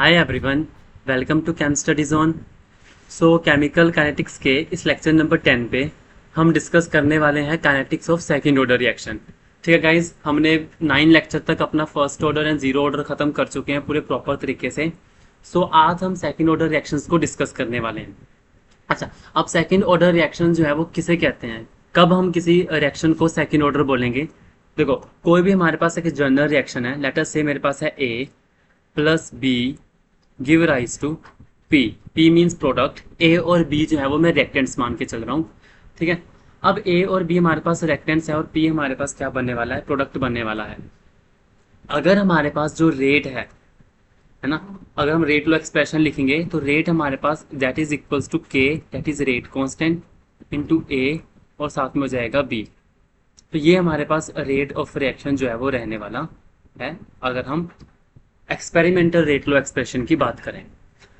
Hi everyone, welcome to chem study zone. Chemical kinetics के इस lecture number 10 पे हम डिस्कस करने वाले हैं kinetics of second order reaction. ठीक है गाइज, हमने 9 लेक्चर तक अपना first order and zero order खत्म कर चुके हैं पूरे प्रॉपर तरीके से। आज हम सेकंड ऑर्डर रिएक्शंस को डिस्कस करने वाले हैं। अच्छा, अब सेकंड ऑर्डर रिएक्शन जो है वो किसे कहते हैं, कब हम किसी रिएक्शन को सेकंड ऑर्डर बोलेंगे। देखो, कोई भी हमारे पास एक जनरल रिएक्शन है, लेट अस से मेरे पास है A plus B give rise to P. P means product, A और बी जो है वो मैं रिएक्टेंट्स मान के चल रहा हूँ। ठीक है, अब ए और बी हमारे पास रिएक्टेंट्स है और पी हमारे पास क्या बनने वाला है, प्रोडक्ट बनने वाला है। अगर हमारे पास जो रेट है ना, अगर हम रेट लो एक्सप्रेशन लिखेंगे तो रेट हमारे पास that is equals to K, that is rate constant into A और साथ में हो जाएगा बी। तो ये हमारे पास रेट ऑफ रिएक्शन जो है वो रहने वाला है अगर हम एक्सपेरिमेंटल रेट लो एक्सप्रेशन की बात करें।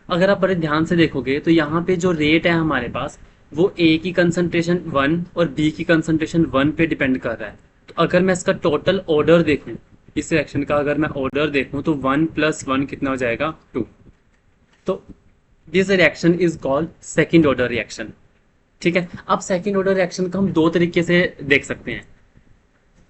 अगर आप बड़े ध्यान से देखोगे तो यहाँ पे जो रेट है हमारे पास वो ए की कंसंट्रेशन 1 और बी की कंसंट्रेशन 1 पे डिपेंड कर रहा है। तो अगर मैं इसका टोटल ऑर्डर देखूं, इस रिएक्शन का अगर मैं ऑर्डर देखूं तो 1 + 1 कितना हो जाएगा, 2। तो this reaction is called second order reaction. ठीक है, अब सेकेंड ऑर्डर रिएक्शन को हम दो तरीके से देख सकते हैं।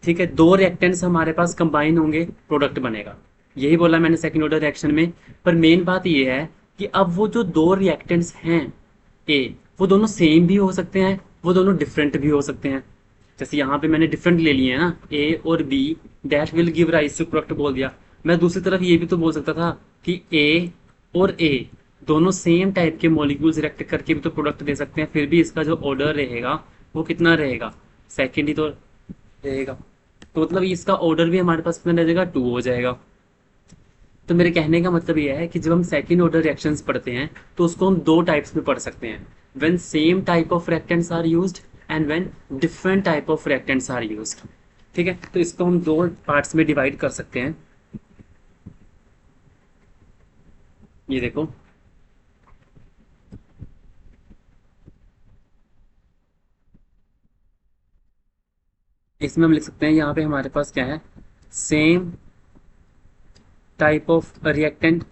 ठीक है, दो रिएक्टेंट्स हमारे पास कंबाइन होंगे, प्रोडक्ट बनेगा, यही बोला मैंने सेकंड ऑर्डर रिएक्शन में। पर मेन बात ये है कि अब वो जो दो रिएक्टेंट्स हैं ए, वो दोनों सेम भी हो सकते हैं, वो दोनों डिफरेंट भी हो सकते हैं। जैसे यहाँ पे मैंने डिफरेंट ले लिए हैं ना, ए और B that will give rise to product बोल दिया। मैं दूसरी तरफ ये भी तो बोल सकता था कि ए और ए दोनों सेम टाइप के मॉलिक्यूल्स रिएक्ट करके भी तो प्रोडक्ट दे सकते हैं, फिर भी इसका जो ऑर्डर रहेगा वो कितना रहेगा, सेकेंड ही तो रहेगा। तो मतलब इसका ऑर्डर भी हमारे पास कितना रहेगा, 2 हो जाएगा। तो मेरे कहने का मतलब यह है कि जब हम सेकेंड ऑर्डर रिएक्शंस पढ़ते हैं तो उसको हम दो टाइप्स में पढ़ सकते हैं, when same type of reactants are used and when different type of reactants are used. ठीक है, तो इसको हम दो पार्ट्स में डिवाइड कर सकते हैं। ये देखो, इसमें हम लिख सकते हैं, यहाँ पे हमारे पास क्या है, सेम टाइप ऑफ रिएक्टेंट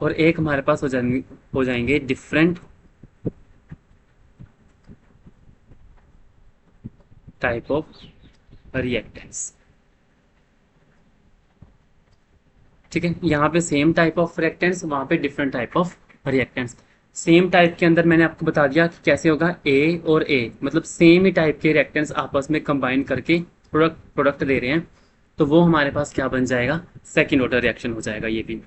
और एक हमारे पास हो जाएंगे डिफरेंट टाइप ऑफ रिएक्टेंट्स। ठीक है, यहाँ पे सेम टाइप ऑफ रिएक्टेंट्स, वहां पे different type of reactants. Same type के अंदर मैंने आपको बता दिया कि कैसे होगा, ए और ए मतलब सेम ही टाइप के रिएक्टेंट्स आपस में कंबाइन करके प्रोडक्ट दे रहे हैं, तो वो हमारे पास क्या बन जाएगा, सेकेंड ऑर्डर रिएक्शन हो जाएगा। ये भी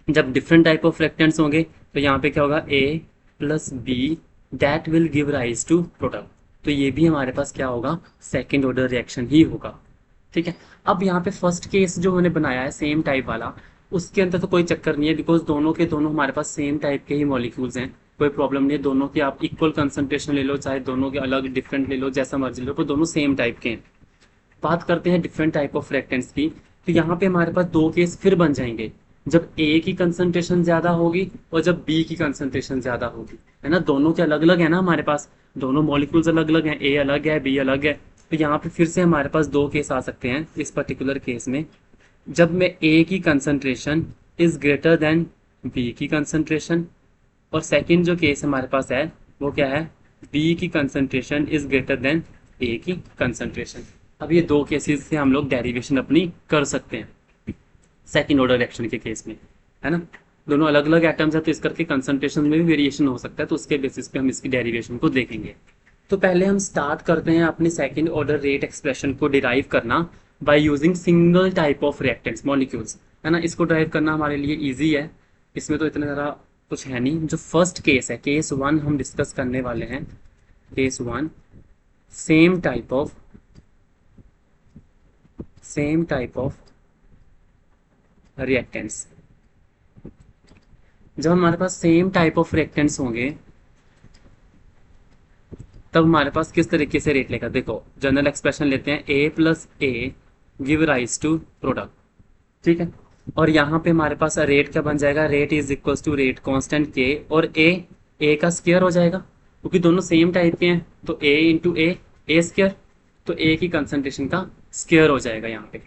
जब डिफरेंट टाइप ऑफ रिएक्टेंट्स होंगे तो यहाँ पे क्या होगा, A plus B that will give rise to product, तो ये भी हमारे पास क्या होगा, सेकेंड ऑर्डर रिएक्शन ही होगा। ठीक है, अब यहाँ पे फर्स्ट केस जो मैंने बनाया है सेम टाइप वाला, उसके अंदर तो कोई चक्कर नहीं है, बिकॉज दोनों के दोनों हमारे पास सेम टाइप के ही मॉलिक्यूल्स हैं, कोई प्रॉब्लम नहीं है। दोनों की आप इक्वल कंसंट्रेशन ले लो, चाहे दोनों के अलग डिफरेंट ले लो, जैसा मर्जी लो, पर दोनों सेम टाइप के हैं। बात करते हैं डिफरेंट टाइप ऑफ रिएक्टेंट्स की, तो यहाँ पे हमारे पास दो केस फिर बन जाएंगे, जब ए की कंसंट्रेशन ज्यादा होगी और जब बी की कंसंट्रेशन ज्यादा होगी, है ना। दोनों के अलग अलग है ना हमारे पास, दोनों मॉलिक्यूल्स अलग अलग हैं, ए अलग है बी अलग है। तो यहाँ पे फिर से हमारे पास दो केस आ सकते हैं इस पर्टिकुलर केस में, जब में ए की concentration is greater than B की कंसंट्रेशन, और सेकंड जो केस हमारे पास है वो क्या है, बी की concentration is greater than A की कंसंट्रेशन। अब ये दो केसेस से हम लोग डेरिवेशन अपनी कर सकते हैं सेकेंड ऑर्डर रिएक्शन के केस में, है ना। दोनों अलग अलग एटम्स है तो इस करके कंसंट्रेशन में भी वेरिएशन हो सकता है, तो उसके बेसिस पे हम इसकी डेरिवेशन को देखेंगे। तो पहले हम स्टार्ट करते हैं अपनी सेकेंड ऑर्डर रेट एक्सप्रेशन को डिराइव करना by using single type of reactants molecules, है ना। इसको ड्राइव करना हमारे लिए इजी है, इसमें तो इतना ज़्यादा कुछ है नहीं। जो फर्स्ट केस है, केस 1 हम डिस्कस करने वाले हैं। Case 1, same type of reactants. जब हमारे पास सेम टाइप ऑफ रिएक्टेंट्स होंगे तब हमारे पास किस तरीके से रेट लेगा, देखो जनरल एक्सप्रेशन लेते हैं, A plus A give rise to product. ठीक है, और यहाँ पे हमारे पास रेट क्या बन जाएगा, rate is equal to rate constant k, और ए का स्क्वायर हो जाएगा क्योंकि दोनों सेम टाइप के हैं, तो ए इंटू ए स्क्वायर, तो ए की कंसंट्रेशन का स्क्वायर हो जाएगा यहाँ पे।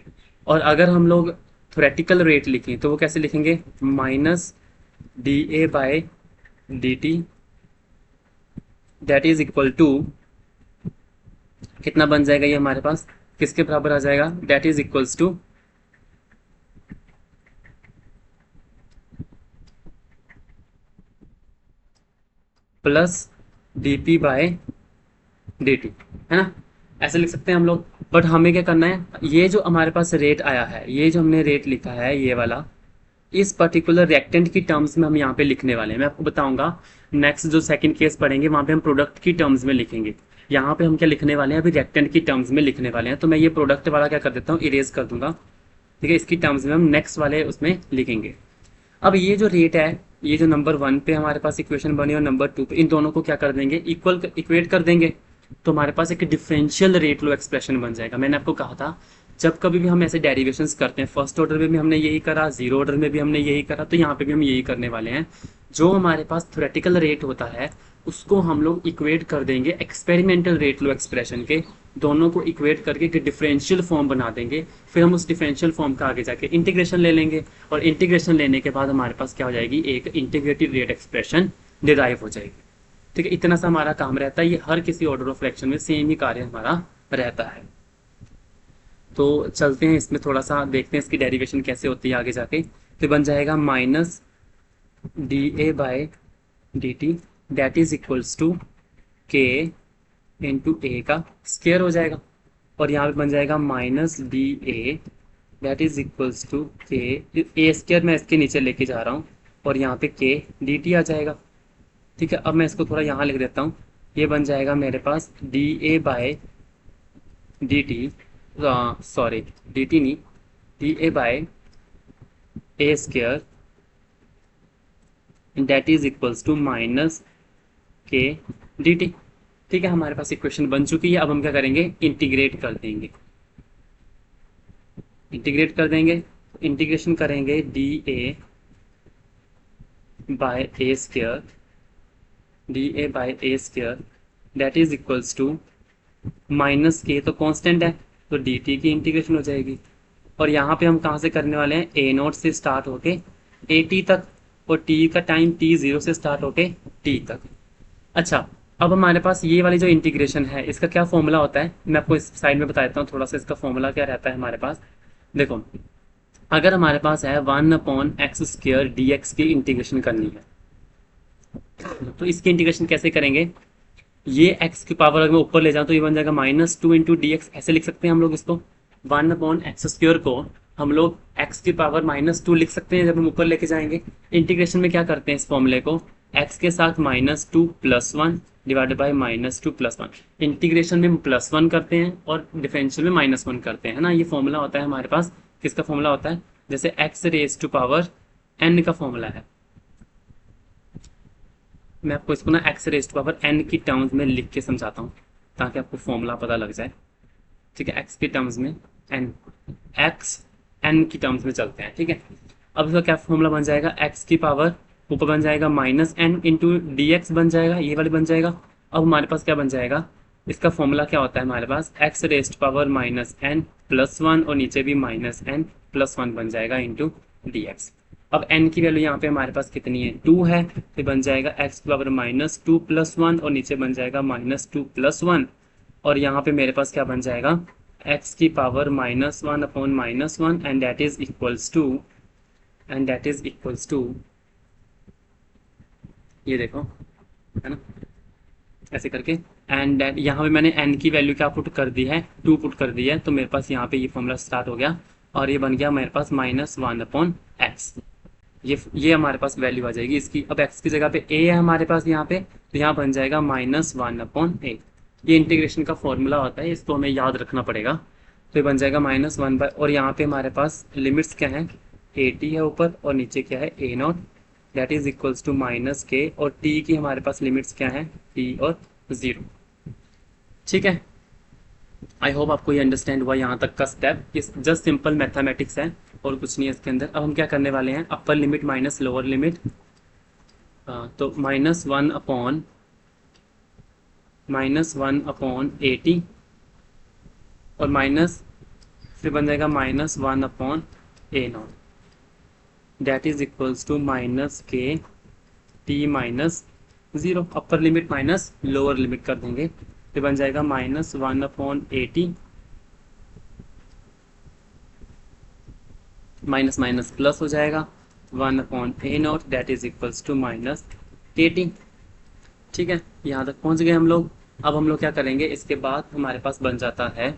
और अगर हम लोग थ्योरेटिकल रेट लिखें तो वो कैसे लिखेंगे, minus d A by D t that is equal to, कितना बन जाएगा ये हमारे पास, किसके बराबर आ जाएगा, that is equals to plus d P by D t, है ना, ऐसे लिख सकते हैं हम लोग। बट हमें क्या करना है, ये जो हमारे पास रेट आया है, ये जो हमने रेट लिखा है ये वाला, इस पर्टिकुलर रिएक्टेंट की टर्म्स में हम यहाँ पे लिखने वाले हैं। मैं आपको बताऊंगा नेक्स्ट जो सेकंड केस पढ़ेंगे वहाँ पे हम प्रोडक्ट की टर्म्स में लिखेंगे। यहाँ पे हम क्या लिखने वाले हैं, अभी रिएक्टेंट की टर्म्स में लिखने वाले हैं। तो मैं ये प्रोडक्ट वाला क्या कर देता हूँ, इरेज कर दूंगा, ठीक है। इसकी टर्म्स में हम नेक्स्ट वाले उसमें लिखेंगे। अब ये जो रेट है, ये जो नंबर 1 पे हमारे पास इक्वेशन बनी और नंबर 2 पे, इन दोनों को क्या कर देंगे, इक्वल इक्वेट कर देंगे। तो हमारे पास एक डिफरेंशियल रेट लो एक्सप्रेशन बन जाएगा। मैंने आपको कहा था जब कभी भी हम ऐसे डेरिवेशंस करते हैं, फर्स्ट ऑर्डर में भी हमने यही करा, जीरो ऑर्डर में भी हमने यही करा, तो यहाँ पे भी हम यही करने वाले हैं। जो हमारे पास थ्योरेटिकल रेट होता है उसको हम लोग इक्वेट कर देंगे एक्सपेरिमेंटल रेट लो एक्सप्रेशन के, दोनों को इक्वेट करके एक डिफरेंशियल फॉर्म बना देंगे। फिर हम उस डिफरेंशियल फॉर्म का आगे जाके इंटीग्रेशन ले लेंगे, और इंटीग्रेशन लेने के बाद हमारे पास क्या हो जाएगी, एक इंटीग्रेटेड रेट एक्सप्रेशन डिराइव हो जाएगी, ठीक है। इतना सा हमारा काम रहता है। ये हर किसी ऑर्डर ऑफ फ्रैक्शन में सेम ही कार्य हमारा रहता है। तो चलते हैं इसमें थोड़ा सा देखते हैं इसकी डेरिवेशन कैसे होती है आगे जाके। तो बन जाएगा minus d A by D t that is equals to k into A का स्क्वायर हो जाएगा, और यहाँ पे बन जाएगा minus d A that is equals to k A square, मैं इसके नीचे लेके जा रहा हूँ, और यहाँ पे के डी टी आ जाएगा, ठीक है। अब मैं इसको थोड़ा यहाँ लिख देता हूँ, ये बन जाएगा मेरे पास D A by D T, sorry D T नहीं, D A by A square that is equals to minus K D T, ठीक है। हमारे पास इक्वेशन बन चुकी है। अब हम क्या करेंगे, इंटीग्रेट कर देंगे, इंटीग्रेट कर देंगे। इंटीग्रेशन करेंगे d A by A square, d A by A square that is equals to minus k, तो कांस्टेंट है तो डी टी की इंटीग्रेशन हो जाएगी। और यहाँ पे हम कहाँ से करने वाले हैं, ए नोट से स्टार्ट होके ए टी तक, और टी का टाइम टी जीरो से स्टार्ट होके टी तक। अच्छा, अब हमारे पास ये वाली जो इंटीग्रेशन है इसका क्या फॉर्मूला होता है, मैं आपको इस साइड में बता देता हूँ थोड़ा सा इसका फॉर्मूला क्या रहता है हमारे पास। देखो, अगर हमारे पास है 1/x² dx की इंटीग्रेशन करनी है, तो इसकी इंटीग्रेशन कैसे करेंगे, ये x की पावर अगर मैं ऊपर ले जाऊं तो ये बन जाएगा -2 इंटू डी एक्स, ऐसे लिख सकते हैं हम लोग इसको। 1/x² को हम लोग x की पावर -2 लिख सकते हैं जब हम ऊपर लेके जाएंगे। इंटीग्रेशन में क्या करते हैं, इस फॉर्मूले को x के साथ -2 + 1 डिवाइडेड बाई -2 + 1, इंटीग्रेशन में हम +1 करते हैं और डिफरेंशियल में -1 करते हैं, है ना। ये फॉर्मूला होता है हमारे पास, किसका फॉर्मूला होता है, जैसे x raise to power n का फॉर्मूला है। मैं आपको इसको ना x raise to power n की टर्म्स में लिख के समझाता हूँ ताकि आपको फॉर्मूला पता लग जाए, ठीक है। x की टर्म्स में n, x n की टर्म्स में चलते हैं, ठीक है। अब इसका क्या फॉर्मूला बन जाएगा, x की पावर ऊपर बन जाएगा -n इंटू डी एक्स बन जाएगा, ये वाली बन जाएगा। अब हमारे पास क्या बन जाएगा, इसका फॉर्मूला क्या होता है हमारे पास, x raise to power -n + 1 और नीचे भी -n + 1 बन जाएगा इंटू डी एक्स। अब n की वैल्यू यहाँ पे हमारे पास कितनी है, 2 है, तो बन जाएगा x की पावर -2 + 1 और नीचे बन जाएगा -2 + 1, और यहाँ पे मेरे पास क्या बन जाएगा, x की power -1/-1 and that is equals to ये देखो, है ना, ऐसे करके। एंड दैट यहाँ पे मैंने n की वैल्यू क्या पुट कर दी है, 2 पुट कर दी है, तो मेरे पास यहाँ पे ये फॉर्मूला स्टार्ट हो गया और ये बन गया मेरे पास -1/x। ये हमारे पास वैल्यू आ जाएगी इसकी। अब x की जगह पे a है हमारे पास यहाँ पे, तो यहाँ बन जाएगा -1/a। ये इंटीग्रेशन का फॉर्मूला होता है, इसको हमें याद रखना पड़ेगा। तो ये बन जाएगा -1/, और यहाँ पे हमारे पास लिमिट्स क्या है, at है ऊपर और नीचे क्या है a0 that is equals to -k, और t की हमारे पास लिमिट्स क्या है, t और 0, ठीक है। आई होप आपको ये अंडरस्टैंड हुआ यहाँ तक का स्टेप। इस जस्ट सिंपल मैथमेटिक्स है और कुछ नहीं है इसके अंदर। अब हम क्या करने वाले हैं, upper limit minus lower limit, तो -1/80 और माइनस फिर बन जाएगा -1/80 A naught that is equals to minus K T minus 0, upper limit minus lower limit कर देंगे तो बन जाएगा -1/80 माइनस माइनस प्लस हो जाएगा 1/a0 that is equals to -80। ठीक है, यहाँ तक पहुंच गए हम लोग। अब हम लोग क्या करेंगे, इसके बाद हमारे पास बन जाता है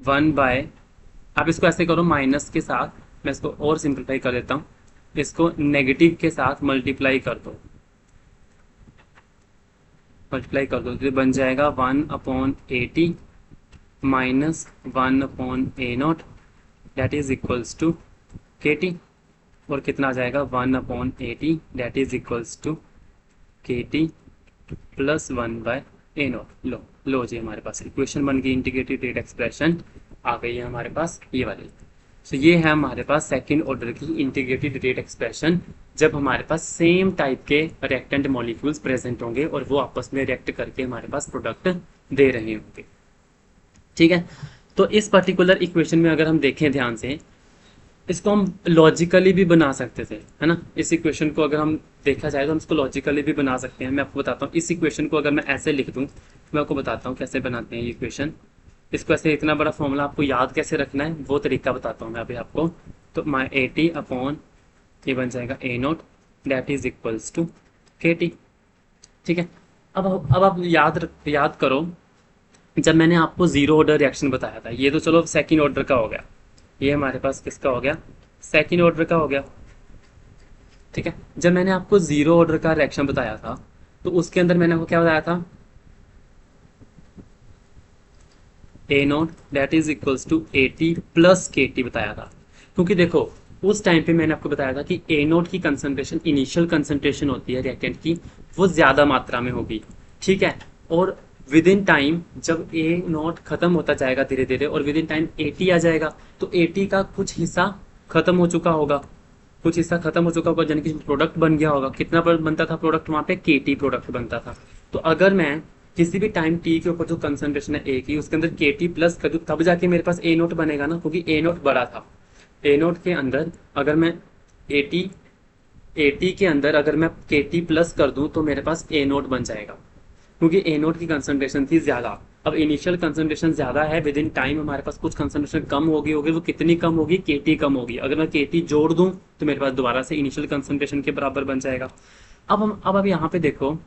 1/, आप इसको ऐसे करो माइनस के साथ, मैं इसको और सिंपलीफाई कर देता हूँ, इसको नेगेटिव के साथ मल्टीप्लाई कर दो, तो बन जाएगा 1/80 minus 1/a0 that is equals to kt, और कितना आ जाएगा 1/80 that is equals to kt plus 1/a0। लो जी, हमारे पास इक्वेशन बन गई, इंटीग्रेटेड रेट एक्सप्रेशन आ गई है हमारे पास ये वाली। तो ये है हमारे पास सेकंड ऑर्डर की इंटीग्रेटेड रेट एक्सप्रेशन, जब हमारे पास सेम टाइप के रिएक्टेंट मॉलिक्यूल्स प्रेजेंट होंगे और वो आपस में रिएक्ट करके हमारे पास प्रोडक्ट दे रहे होंगे। ठीक है, तो इस पर्टिकुलर इक्वेशन में अगर हम देखें ध्यान से, इसको हम लॉजिकली भी बना सकते थे, है ना। इस इक्वेशन को अगर हम देखा जाए तो हम इसको लॉजिकली भी बना सकते हैं। मैं आपको बताता हूँ, इस इक्वेशन को अगर मैं ऐसे लिख दूँ, मैं आपको बताता हूँ कैसे बनाते हैं ये इक्वेशन। इसको ऐसे इतना बड़ा फॉर्मूला आपको याद कैसे रखना है वो तरीका बताता हूँ मैं अभी आपको। तो -80 ये बन जाएगा a0 that is equals to kt। ठीक है, अब आप याद करो, जब मैंने आपको जीरो ऑर्डर रिएक्शन बताया था, ये तो चलो सेकंड ऑर्डर का हो गया, ये हमारे पास किसका हो गया, सेकंड ऑर्डर का हो गया। ठीक है, जब मैंने आपको जीरो ऑर्डर का रिएक्शन बताया था तो उसके अंदर मैंने आपको क्या बताया था, a0 that is equals to 80 plus kt बताया था। क्योंकि देखो उस टाइम पे मैंने आपको बताया था कि a0 की कंसंट्रेशन, इनिशियल कंसंट्रेशन होती है रिएक्टेंट की, वो ज्यादा मात्रा में होगी। ठीक है, और विद इन टाइम जब a0 खत्म होता जाएगा धीरे धीरे और विद इन टाइम 80 आ जाएगा, तो 80 का कुछ हिस्सा खत्म हो चुका होगा, यानी कि प्रोडक्ट बन गया होगा। कितना बनता था प्रोडक्ट, वहां पे kt प्रोडक्ट बनता था। तो अगर मैं किसी भी टाइम t के ऊपर जो कंसंट्रेशन है a की, उसके अंदर kt प्लस कर दूं, तब जाके मेरे पास a0 बनेगा ना, क्योंकि a0 बड़ा था। a0 के अंदर अगर मैं 80 के अंदर अगर मैं kt प्लस कर दूं तो मेरे पास a0 बन जाएगा, क्योंकि a0 की कंसंट्रेशन थी ज्यादा। अब इनिशियल कंसंट्रेशन ज्यादा है, विद इन टाइम हमारे पास कुछ कंसंट्रेशन कम होगी, वो कितनी कम होगी, kt कम होगी। अगर मैं kt जोड़ दूं तो मेरे पास दोबारा से इनिशियल कंसंट्रेशन के बराबर बन जाएगा। अब यहाँ पे देखो,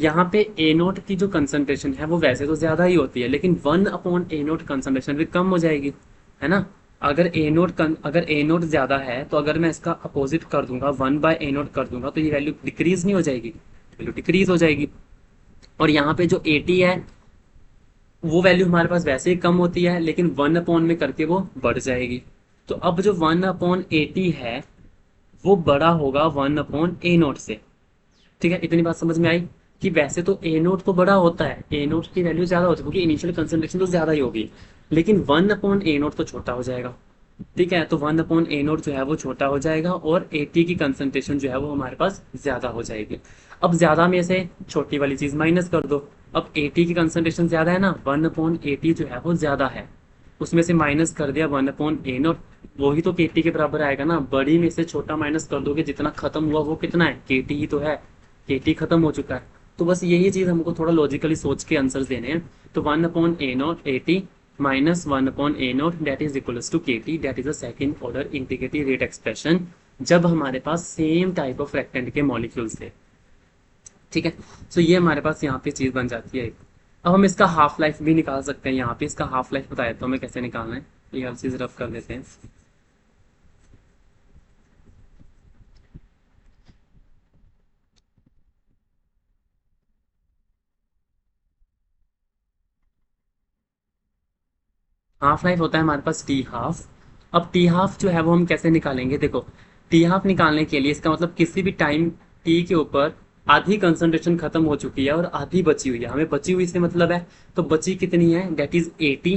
यहाँ पे a0 की जो कंसंट्रेशन है वो वैसे तो ज्यादा ही होती है, लेकिन 1/a0 कंसंट्रेशन भी कम हो जाएगी, है ना। अगर a0 ज्यादा है तो अगर मैं इसका अपोजिट कर दूंगा, 1/a0 कर दूंगा, तो ये वैल्यू डिक्रीज नहीं हो जाएगी, वैल्यू डिक्रीज हो जाएगी। और यहाँ पे जो 80 है वो वैल्यू हमारे पास वैसे ही कम होती है, लेकिन 1/ में करके वो बढ़ जाएगी। तो अब जो 1/80 है वो बड़ा होगा 1/a0 से। ठीक है, इतनी बात समझ में आई कि वैसे तो a0 तो बड़ा होता है, a0 की वैल्यू ज्यादा होती है क्योंकि इनिशियल कंसंट्रेशन तो ज्यादा ही होगी, लेकिन 1/a0 तो छोटा हो जाएगा। ठीक है, तो 1/a0 जो है वो छोटा हो जाएगा और 80 की कंसंट्रेशन जो है वो हमारे पास ज्यादा हो जाएगी। अब ज्यादा में से छोटी वाली चीज माइनस कर दो। अब 80 की कंसंट्रेशन ज्यादा है ना, 1/80 जो है वो ज्यादा है, उसमें से माइनस कर दिया 1/a0, वही तो kt के बराबर आएगा ना। बड़ी में से छोटा माइनस कर दोगे, जितना खत्म हुआ वो कितना है, kt ही तो है, kt खत्म हो चुका है। तो बस यही चीज हमको थोड़ा लॉजिकली सोच के आंसर्स देने हैं। तो 1/a0 80 minus 1/a0 that is equals to kt, that is a second order integrated rate expression, जब हमारे पास सेम टाइप ऑफ रिएक्टेंट के मॉलिक्यूल्स थे। ठीक है, तो ये हमारे पास यहाँ पे चीज बन जाती है। अब हम इसका हाफ लाइफ भी निकाल सकते हैं, यहाँ पे इसका हाफ लाइफ बता देता हूँ मैं कैसे निकालना है, ये हर चीज रफ कर देते हैं। हाफ लाइफ होता है हमारे पास टी हाफ। अब टी हाफ जो है वो हम कैसे निकालेंगे, देखो टी हाफ निकालने के लिए इसका मतलब किसी भी टाइम टी के ऊपर आधी कंसंट्रेशन खत्म हो चुकी है और आधी बची हुई है, हमें बची हुई से मतलब है, तो बची कितनी है, डेट इज 80।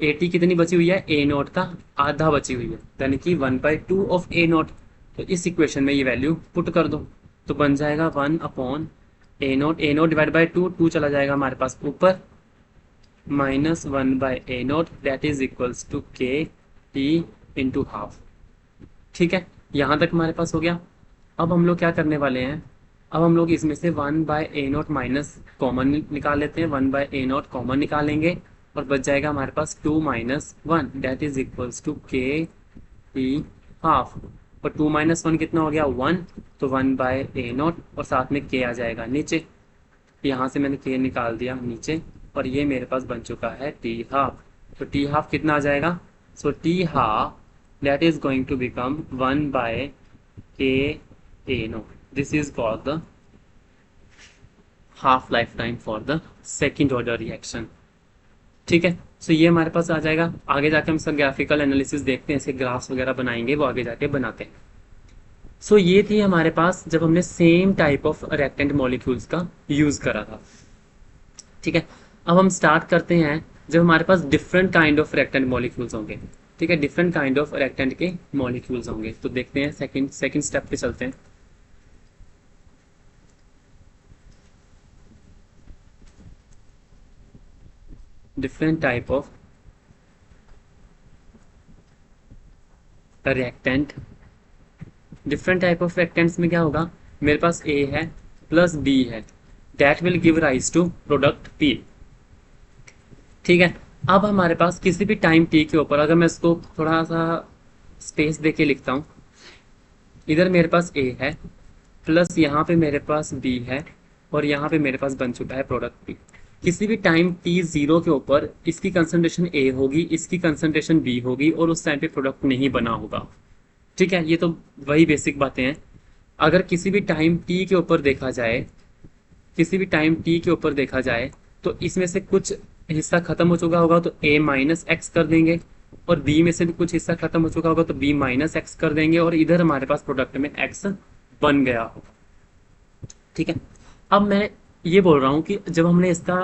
80 कितनी बची हुई है, a0 का आधा बची हुई है, यानी कि 1/2 ऑफ a0। तो इस इक्वेशन में ये वैल्यू पुट कर दो, तो बन जाएगा 1/a0, a0 डिवाइड बाई 2, 2 चला जाएगा हमारे पास ऊपर, minus one by A naught that is equals to के टी इंटू हाफ। ठीक है, यहाँ तक हमारे पास हो गया। अब हम लोग क्या करने वाले हैं, अब हम लोग इसमें से one by A naught minus common निकाल लेते हैं, one by A naught common निकालेंगे और बच जाएगा हमारे पास two minus one that is equals to के टी हाफ। और टू माइनस वन कितना हो गया, वन, तो वन बाय ए नोट और साथ में के आ जाएगा नीचे। यहाँ से मैंने के निकाल दिया नीचे और ये मेरे पास बन चुका है टी हाफ। तो टी हाफ कितना आ जाएगा, so T half that is going to become 1 by k a naught. This is called the half lifetime for the second order reaction. ठीक है, सो ये हमारे पास आ जाएगा। आगे जाके हम इसका ग्राफिकल एनालिसिस देखते हैं, इसके ग्राफ्स वगैरह बनाएंगे, वो आगे जाके बनाते हैं। सो ये थी हमारे पास जब हमने same type of reactant molecules का यूज करा था। ठीक है, अब हम स्टार्ट करते हैं जब हमारे पास different kind of reactant molecules होंगे। ठीक है, डिफरेंट काइंड ऑफ रिएक्टेंट के मॉलिक्यूल्स होंगे। तो देखते हैं सेकंड स्टेप पे चलते हैं। Different type of reactant. Different type of reactants में क्या होगा, मेरे पास ए है प्लस बी है, that will give rise to product P. ठीक है, अब हमारे पास किसी भी टाइम टी के ऊपर, अगर मैं इसको थोड़ा सा स्पेस दे के लिखता हूँ, इधर मेरे पास ए है प्लस यहाँ पे मेरे पास बी है और यहाँ पे मेरे पास बन चुका है प्रोडक्ट पी। किसी भी टाइम टी जीरो के ऊपर इसकी कंसंट्रेशन ए होगी, इसकी कंसंट्रेशन बी होगी और उस टाइम पे प्रोडक्ट नहीं बना होगा। ठीक है, ये तो वही बेसिक बातें हैं। अगर किसी भी टाइम टी के ऊपर देखा जाए, किसी भी टाइम टी के ऊपर देखा जाए तो इसमें से कुछ हिस्सा खत्म हो चुका होगा तो a माइनस एक्स कर देंगे और b में से भी कुछ हिस्सा खत्म हो चुका होगा तो b माइनस एक्स कर देंगे और इधर हमारे पास प्रोडक्ट में x बन गया होगा। ठीक है, अब मैं ये बोल रहा हूँ कि जब हमने इसका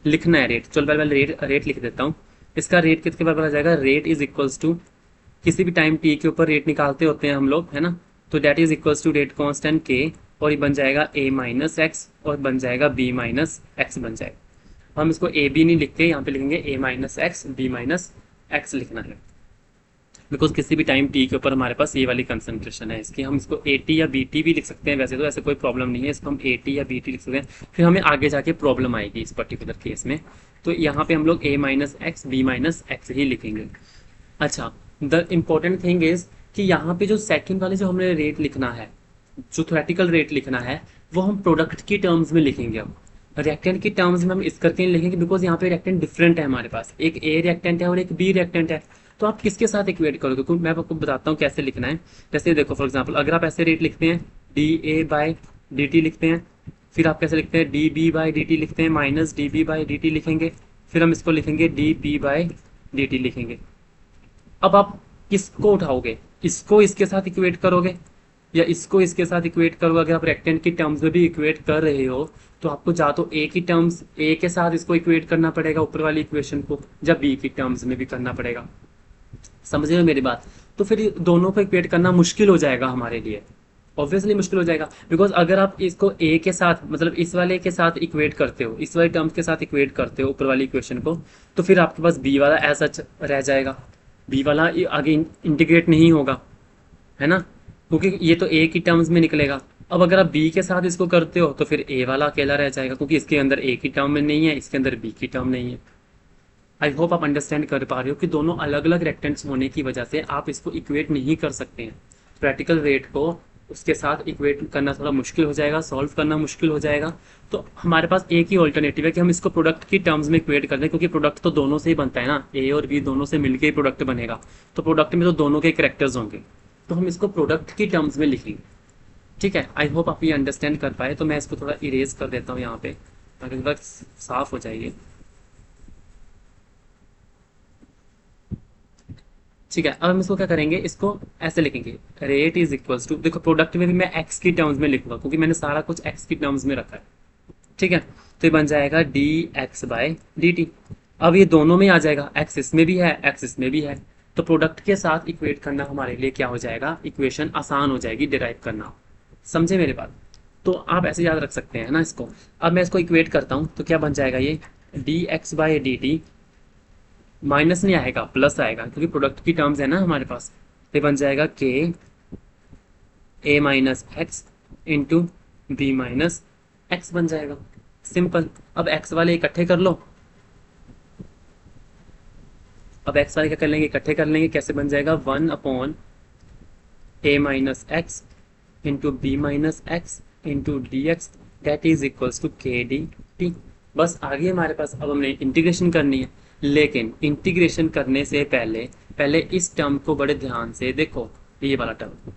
लिखना है रेट, चलो पहले रेट लिख देता हूँ। इसका रेट कितने बराबर आ जाएगा, रेट इज इक्वल्स टू, किसी भी टाइम t के ऊपर रेट निकालते होते हैं हम लोग, है ना, तो that is equals to rate constant k और ये बन जाएगा a माइनस एक्स और बन जाएगा b माइनस एक्स बन जाएगा। हम इसको ए बी नहीं लिखते, यहाँ पे लिखेंगे A minus x B minus X लिखना है, बिकॉज किसी भी टाइम टी के ऊपर हमारे पास ये वाली कंसंट्रेशन है इसकी। हम इसको ए टी या बी टी भी लिख सकते हैं, वैसे तो ऐसे कोई प्रॉब्लम नहीं है, इसको हम ए टी या बी टी लिख सकते हैं, फिर हमें आगे जाके प्रॉब्लम आएगी इस पर्टिकुलर केस में। तो यहाँ पे हम लोग A minus x B minus X ही लिखेंगे। अच्छा, द इम्पोर्टेंट थिंग इज कि यहाँ पे जो सेकेंड वाले जो हमने रेट लिखना है, जो थ्योरेटिकल रेट लिखना है, वो हम प्रोडक्ट की टर्म्स में लिखेंगे। अब रिएक्टेंट की टर्म्स में हम इस करके नहीं लिखेंगे, बिकॉज यहाँ पे रिएक्टेंट डिफरेंट है हमारे पास, एक ए रिएक्टेंट है और एक बी रिएक्टेंट है। तो आप किसके साथ इक्वेट करोगे, क्योंकि मैं आपको बताता हूँ कैसे लिखना है। जैसे देखो फॉर एग्जांपल, अगर आप ऐसे रेट लिखते हैं d A by D t लिखते हैं, फिर आप कैसे लिखते हैं d b by D t लिखते हैं, minus d b by D t लिखेंगे, फिर हम इसको लिखेंगे d P by D t लिखेंगे। अब आप किसको उठाओगे, इसको इसके साथ इक्वेट करोगे या इसको इसके साथ इक्वेट करोगे। अगर आप रेक्टेंट की टर्म्स में भी इक्वेट कर रहे हो तो आपको या तो ए की टर्म्स ए के साथ इसको इक्वेट करना पड़ेगा ऊपर वाली इक्वेशन को, या बी की टर्म्स में भी करना पड़ेगा। समझ रहे हो मेरी बात, तो फिर दोनों को इक्वेट करना मुश्किल हो जाएगा हमारे लिए, ऑब्वियसली मुश्किल हो जाएगा। बिकॉज अगर आप इसको ए के साथ, मतलब इस वाले के साथ इक्वेट करते हो, इस वाले टर्म्स के साथ इक्वेट करते हो ऊपर वाली इक्वेशन को, तो फिर आपके पास बी वाला एज सच रह जाएगा, बी वाला आगे इंटीग्रेट नहीं होगा, है ना, क्योंकि ये तो ए की टर्म्स में निकलेगा। अब अगर आप बी के साथ इसको करते हो तो फिर ए वाला अकेला रह जाएगा, क्योंकि इसके अंदर ए की टर्म में नहीं है, इसके अंदर बी की टर्म नहीं है। आई होप आप अंडरस्टैंड कर पा रहे हो कि दोनों अलग अलग रेक्टेंट्स होने की वजह से आप इसको इक्वेट नहीं कर सकते हैं। प्रैक्टिकल रेट को उसके साथ इक्वेट करना थोड़ा मुश्किल हो जाएगा, सॉल्व करना मुश्किल हो जाएगा। तो हमारे पास एक ही ऑल्टरनेटिव है कि हम इसको प्रोडक्ट की टर्म्स में इक्वेट कर दें, क्योंकि प्रोडक्ट तो दोनों से ही बनता है ना, ए और बी दोनों से मिलकर ही प्रोडक्ट बनेगा। तो प्रोडक्ट में तो दोनों के कैरेक्टर्स होंगे, तो हम इसको प्रोडक्ट की टर्म्स में लिखेंगे। ठीक है, आई होप आप ये अंडरस्टैंड कर पाए। तो मैं इसको थोड़ा इरेज कर देता हूँ यहाँ पे, ताकि थोड़ा साफ हो जाएगी। ठीक है, अब हम इसको क्या करेंगे, इसको ऐसे लिखेंगे, रेट इज इक्वल्स टू, देखो प्रोडक्ट में भी मैं एक्स की टर्म्स में लिखूंगा क्योंकि मैंने सारा कुछ एक्स की टर्म्स में रखा है। ठीक है, तो ये बन जाएगा d x by D t. अब ये दोनों में आ जाएगा, एक्स इसमें भी है एक्स इसमें भी है, तो प्रोडक्ट के साथ इक्वेट करना हमारे लिए क्या हो जाएगा, इक्वेशन आसान हो जाएगी डिराइव करना। समझे मेरी बात, तो आप ऐसे याद रख सकते हैं ना इसको। अब मैं इसको इक्वेट करता हूँ तो क्या बन जाएगा, ये D x by D T minus नहीं आएगा, प्लस आएगा, क्योंकि प्रोडक्ट की टर्म्स है ना हमारे पास। ये बन जाएगा K A minus X into B minus X बन जाएगा, सिंपल। अब एक्स वाले इकट्ठे कर लो, अब एक्स वाले क्या कर लेंगे, इकट्ठे कर लेंगे। कैसे बन जाएगा, 1 A minus X into B minus X into D X that is equals to K D T. बस आगे हमारे पास अब हमने इंटीग्रेशन करनी है, लेकिन इंटीग्रेशन करने से पहले पहले इस टर्म को बड़े ध्यान से देखो। ये वाला टर्म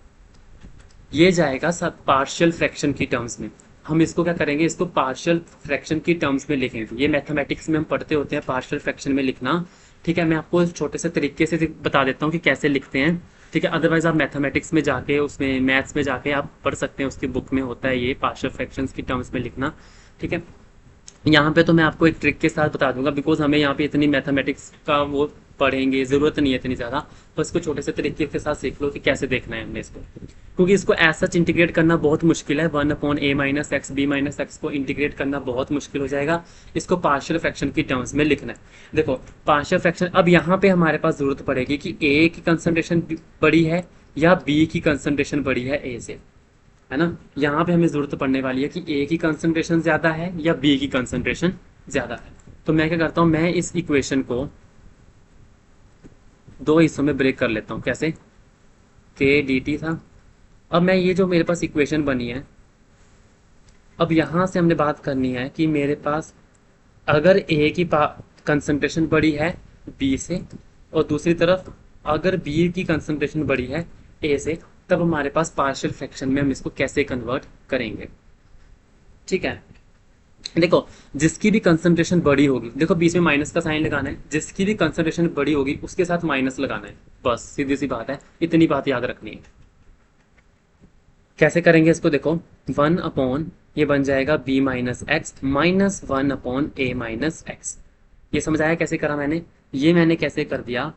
ये जाएगा सब पार्शियल फ्रैक्शन की टर्म्स में। हम इसको क्या करेंगे, इसको पार्शियल फ्रैक्शन की टर्म्स में लिखेंगे। ये मैथमेटिक्स में हम पढ़ते होते हैं पार्शियल फ्रैक्शन में लिखना, ठीक है। मैं आपको छोटे से तरीके से बता देता हूँ कि कैसे लिखते हैं, ठीक है। अदरवाइज आप मैथमेटिक्स में जाके, उसमें मैथ्स में जाके आप पढ़ सकते हैं, उसकी बुक में होता है ये पार्शियल फ्रैक्शंस की टर्म्स में लिखना, ठीक है। यहाँ पे तो मैं आपको एक ट्रिक के साथ बता दूंगा, बिकॉज हमें यहाँ पे इतनी मैथमेटिक्स का वो पढ़ेंगे, ज़रूरत नहीं है इतनी ज़्यादा। तो इसको छोटे से तरीके के साथ सीख लो कि कैसे देखना है हमने इसको, क्योंकि इसको ऐसा इंटीग्रेट करना बहुत मुश्किल है। 1 A minus x B minus X को इंटीग्रेट करना बहुत मुश्किल हो जाएगा। इसको पार्शियल फ्रैक्शन की टर्म्स में लिखना है। देखो पार्शियल फ्रैक्शन, अब यहाँ पे हमारे पास ज़रूरत पड़ेगी कि ए की कंसंट्रेशन बड़ी है या बी की कंसंट्रेशन बड़ी है ए से, है ना। यहाँ पे हमें ज़रूरत पड़ने वाली है कि ए की कंसंट्रेशन ज़्यादा है या बी की कंसंट्रेशन ज़्यादा है। तो मैं क्या करता हूँ, मैं इस इक्वेशन को दो हिस्सों में ब्रेक कर लेता हूँ। कैसे, के डी टी था। अब मैं ये जो मेरे पास इक्वेशन बनी है, अब यहाँ से हमने बात करनी है कि मेरे पास अगर ए की कंसंट्रेशन बड़ी है बी से, और दूसरी तरफ अगर बी की कंसंट्रेशन बड़ी है ए से, तब हमारे पास पार्शियल फ्रैक्शन में हम इसको कैसे कन्वर्ट करेंगे, ठीक है। देखो जिसकी भी कंसंट्रेशन बड़ी होगी, देखो बीच में माइनस का साइन लगाना है, जिसकी भी कंसंट्रेशन बड़ी होगी उसके साथ माइनस लगाना है, बस सीधी सी बात है, इतनी बात याद रखनी है। कैसे करेंगे इसको, देखो 1 ये बन जाएगा b minus x minus 1 A minus X. ये समझ आया कैसे करा मैंने, ये मैंने कैसे कर दिया।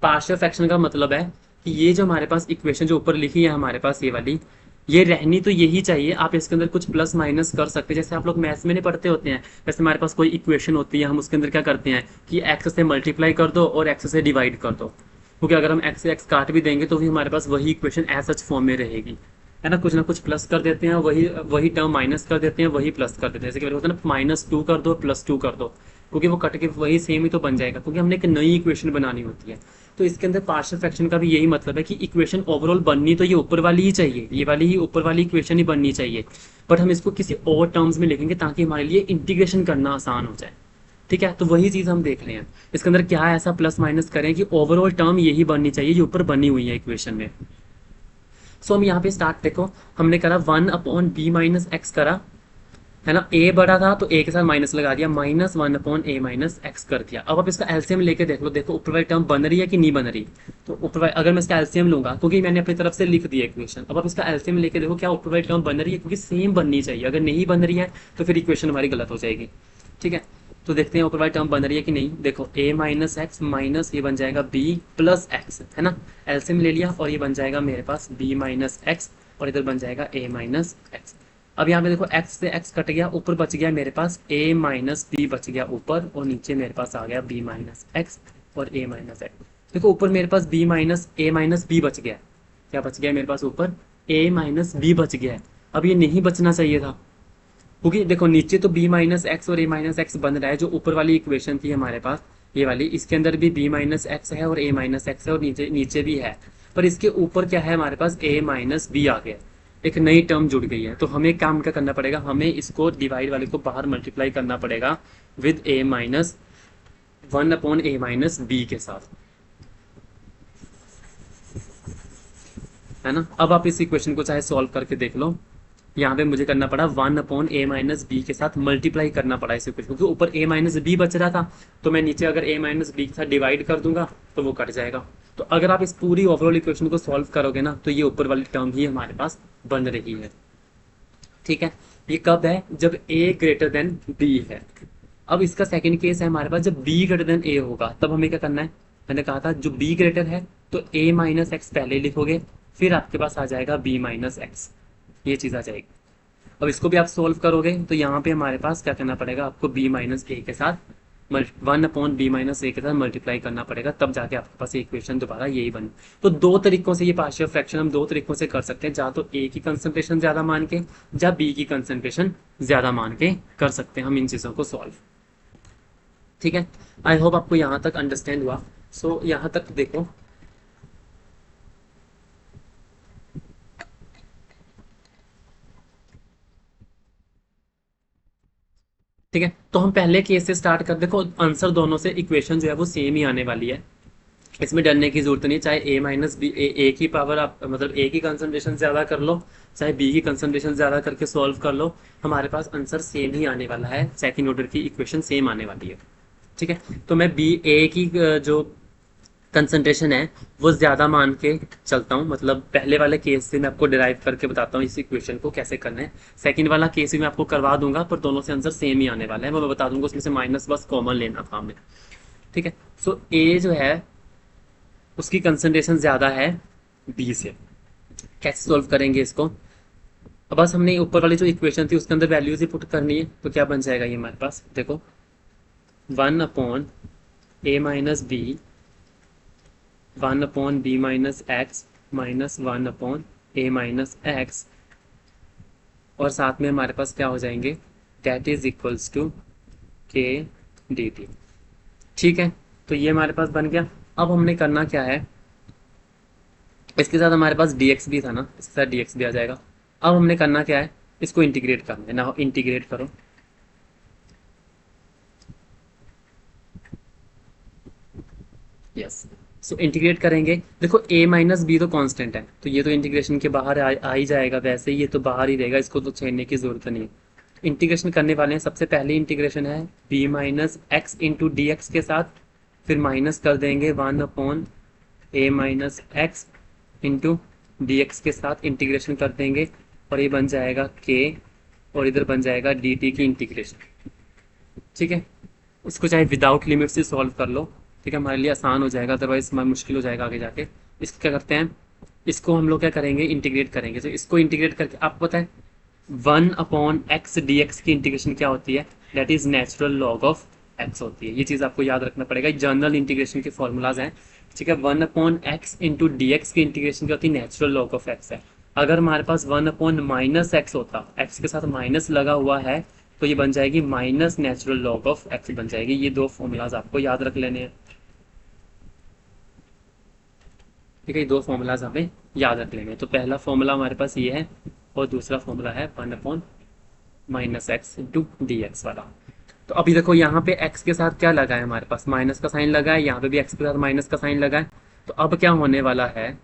पार्शियल फ्रैक्शन का मतलब है कि ये जो हमारे पास इक्वेशन जो ऊपर लिखी है हमारे पास ये वाली, ये रहनी तो यही चाहिए। आप इसके अंदर कुछ प्लस माइनस कर सकते हैं, जैसे आप लोग मैथ्स में नहीं पढ़ते होते हैं। जैसे हमारे पास कोई इक्वेशन होती है, हम उसके अंदर क्या करते हैं कि एक्स से मल्टीप्लाई कर दो और एक्स से डिवाइड कर दो, क्योंकि अगर हम एक्स से एक्स काट भी देंगे तो भी हमारे पास वही इक्वेशन एज सच फॉर्म में रहेगी, है ना कुछ प्लस कर देते हैं, वही वही टर्म माइनस कर देते हैं, वही प्लस कर देते हैं। जैसे कि होता है ना -2 कर दो +2 कर दो, क्योंकि वो कट के वही सेम ही तो बन जाएगा, क्योंकि हमने एक नई इक्वेशन बनानी होती है। तो इसके अंदर पार्शियल फ्रैक्शन का भी यही मतलब है कि इक्वेशन ओवरऑल बननी तो ये ऊपर वाली ही चाहिए, ये वाली ही ऊपर वाली इक्वेशन ही बननी चाहिए, बट हम इसको किसी और टर्म्स में लिखेंगे ताकि हमारे लिए इंटीग्रेशन करना आसान हो जाए, ठीक है। तो वही चीज़ हम देख रहे हैं, इसके अंदर क्या ऐसा प्लस माइनस करें कि ओवरऑल टर्म यही बननी चाहिए जो ऊपर बनी हुई है इक्वेशन में। सो हम यहाँ पे स्टार्ट देखो, हमने करा 1/b माइनस एक्स करा, है ना। ए बड़ा था तो ए के साथ माइनस लगा दिया, -1 ए माइनस एक्स कर दिया। अब आप इसका एलसीएम लेके देख लो, देखो ऊपर वाली टर्म बन रही है कि नहीं बन रही। तो ऊपर वाली अगर मैं इसका एलसीएम लूंगा, क्योंकि मैंने अपनी तरफ से लिख दिया इक्वेशन, अब आप इसका एलसीएम लेके देखो क्या ऊपर वाली टर्म बन रही है, क्योंकि सेम बननी चाहिए। अगर नहीं बन रही है तो फिर इक्वेशन हमारी गलत हो जाएगी, ठीक है। तो देखते हैं ऊपर वाली टर्म बन रही है कि नहीं। देखो a माइनस एक्स माइनस ये बन जाएगा b प्लस एक्स, है ना। एलसीएम ले लिया और ये बन जाएगा मेरे पास b माइनस एक्स, और इधर बन जाएगा a माइनस एक्स। अब यहाँ पे देखो x से x कट गया, ऊपर बच गया मेरे पास a माइनस बी बच गया ऊपर, और नीचे मेरे पास आ गया b माइनस एक्स और a माइनस एक्स। देखो ऊपर मेरे पास b minus a minus b बच गया, क्या बच गया मेरे पास ऊपर a माइनस बी बच गया है। अब ये नहीं बचना चाहिए था, क्योंकि देखो नीचे तो b माइनस एक्स और a माइनस एक्स बन रहा है, जो ऊपर वाली इक्वेशन थी हमारे पास ये वाली, इसके अंदर भी b माइनस एक्स है और a माइनस एक्स है और नीचे नीचे भी है, पर इसके ऊपर क्या है हमारे पास a माइनस बी आ गया, एक नई टर्म जुड़ गई है। तो हमें काम क्या करना पड़ेगा, हमें इसको डिवाइड वाले को बाहर मल्टीप्लाई करना पड़ेगा with a minus 1/a minus b के साथ, है ना। अब आप इस इक्वेशन को चाहे सॉल्व करके देख लो, यहाँ पे मुझे करना पड़ा 1/a माइनस बी के साथ मल्टीप्लाई करना पड़ा इस इक्वेशन, क्योंकि ऊपर a माइनस बी बच रहा था, तो मैं नीचे अगर a माइनस बी के साथ डिवाइड कर दूंगा तो वो कट जाएगा। तो अगर आप इस पूरी ओवरऑल इक्वेशन को सॉल्व करोगे ना, तो ये ऊपर वाली टर्म ही हमारे पास बन रही है, ठीक है। ये कब है, जब a ग्रेटर देन b है। अब इसका सेकेंड केस है हमारे पास, जब b ग्रेटर देन a होगा, तब हमें क्या करना है, मैंने कहा था जो b ग्रेटर है तो a माइनस एक्स पहले लिखोगे, फिर आपके पास आ जाएगा b माइनस एक्स, ये चीज़ आ जाएगी। अब इसको भी आप सोल्व करोगे तो यहाँ पे हमारे पास क्या करना पड़ेगा, आपको b माइनस ए के साथ 1/b-a के साथ मल्टीप्लाई करना पड़ेगा, तब जाके आपके पास इक्वेशन दोबारा यही बने। तो दो तरीकों से ये पार्शियल फ्रैक्शन हम दो तरीकों से कर सकते हैं, या तो a की कंसंट्रेशन ज्यादा मान के या b की कंसंट्रेशन ज्यादा मान के कर सकते हैं हम इन चीजों को सॉल्व। ठीक है, आई होप आपको यहाँ तक अंडरस्टैंड हुआ। सो यहाँ तक देखो, ठीक है, तो हम पहले केस से स्टार्ट कर, देखो आंसर दोनों से इक्वेशन जो है वो सेम ही आने वाली है, इसमें डरने की जरूरत नहीं है। चाहे ए माइनस बी ए की पावर आप मतलब ए की कंसंट्रेशन ज्यादा कर लो, चाहे बी की कंसंट्रेशन ज्यादा करके सॉल्व कर लो, हमारे पास आंसर सेम ही आने वाला है, सेकंड ऑर्डर की इक्वेशन सेम आने वाली है। ठीक है, तो मैं बी ए की जो कंसंट्रेशन है वो ज्यादा मान के चलता हूँ, मतलब पहले वाले केस से मैं आपको डिराइव करके बताता हूँ इस इक्वेशन को कैसे करना है। सेकंड वाला केस भी मैं आपको करवा दूंगा, पर दोनों से आंसर सेम ही आने वाला है, वो मैं बता दूंगा, उसमें से माइनस बस कॉमन लेना था हमें। ठीक है, सो ए जो है उसकी कंसंट्रेशन ज्यादा है बी से। कैसे सॉल्व करेंगे इसको, अब बस हमने ऊपर वाली जो इक्वेशन थी उसके अंदर वैल्यूज ही पुट करनी है, तो क्या बन जाएगा ये हमारे पास, देखो 1/a-b 1/b-x माइनस 1/a-x, और साथ में हमारे पास क्या हो जाएंगे, दैट इज इक्वल्स टू के dt। ठीक है, तो ये हमारे पास बन गया। अब हमने करना क्या है, इसके साथ हमारे पास dx भी था ना, इसके साथ dx भी आ जाएगा। अब हमने करना क्या है, इसको इंटीग्रेट करना है ना, इंटीग्रेट करो, यस। सो इंटीग्रेट करेंगे, देखो a माइनस बी तो कांस्टेंट है, तो ये तो इंटीग्रेशन के बाहर आ ही जाएगा, वैसे ही ये तो बाहर ही रहेगा, इसको तो छेड़ने की जरूरत नहीं है। इंटीग्रेशन करने वाले हैं, सबसे पहले इंटीग्रेशन है b minus X into D x के साथ, फिर माइनस कर देंगे 1/a-x इंटू डी एक्स के साथ, इंटीग्रेशन कर देंगे और ये बन जाएगा k, और इधर बन जाएगा dt की इंटीग्रेशन। ठीक है, इसको चाहे विदाउट लिमिट से सॉल्व कर लो, ठीक है, हमारे लिए आसान हो जाएगा, अदरवाइज हमारा मुश्किल हो जाएगा आगे जाके। इसको क्या करते हैं, इसको हम लोग क्या करेंगे, इंटीग्रेट करेंगे। तो इसको इंटीग्रेट करके आपको पता है 1/x dx की इंटीग्रेशन क्या होती है, that is natural log of x होती है। ये चीज आपको याद रखना पड़ेगा, जनरल इंटीग्रेशन के फॉर्मूलाज हैं। ठीक है, 1/x इंटू डी एक्स की इंटीग्रेशन क्या होती है, नेचुरल लॉग ऑफ x है। अगर हमारे पास 1/-x होता, x के साथ माइनस लगा हुआ है, तो ये बन जाएगी minus natural log of x बन जाएगी। ये दो फॉर्मूलाज आपको याद रख लेने हैं। ठीक है, ये दो फॉर्मूलाज हमें याद रख लेंगे। तो पहला फॉर्मूला हमारे पास ये है, और दूसरा फॉर्मूला है 1/-x इंटू डी एक्स वाला। तो अभी देखो यहाँ पे x के साथ क्या लगा है, हमारे पास माइनस का साइन लगा है, यहाँ पे भी x के साथ माइनस का साइन लगा है। तो अब क्या होने वाला है,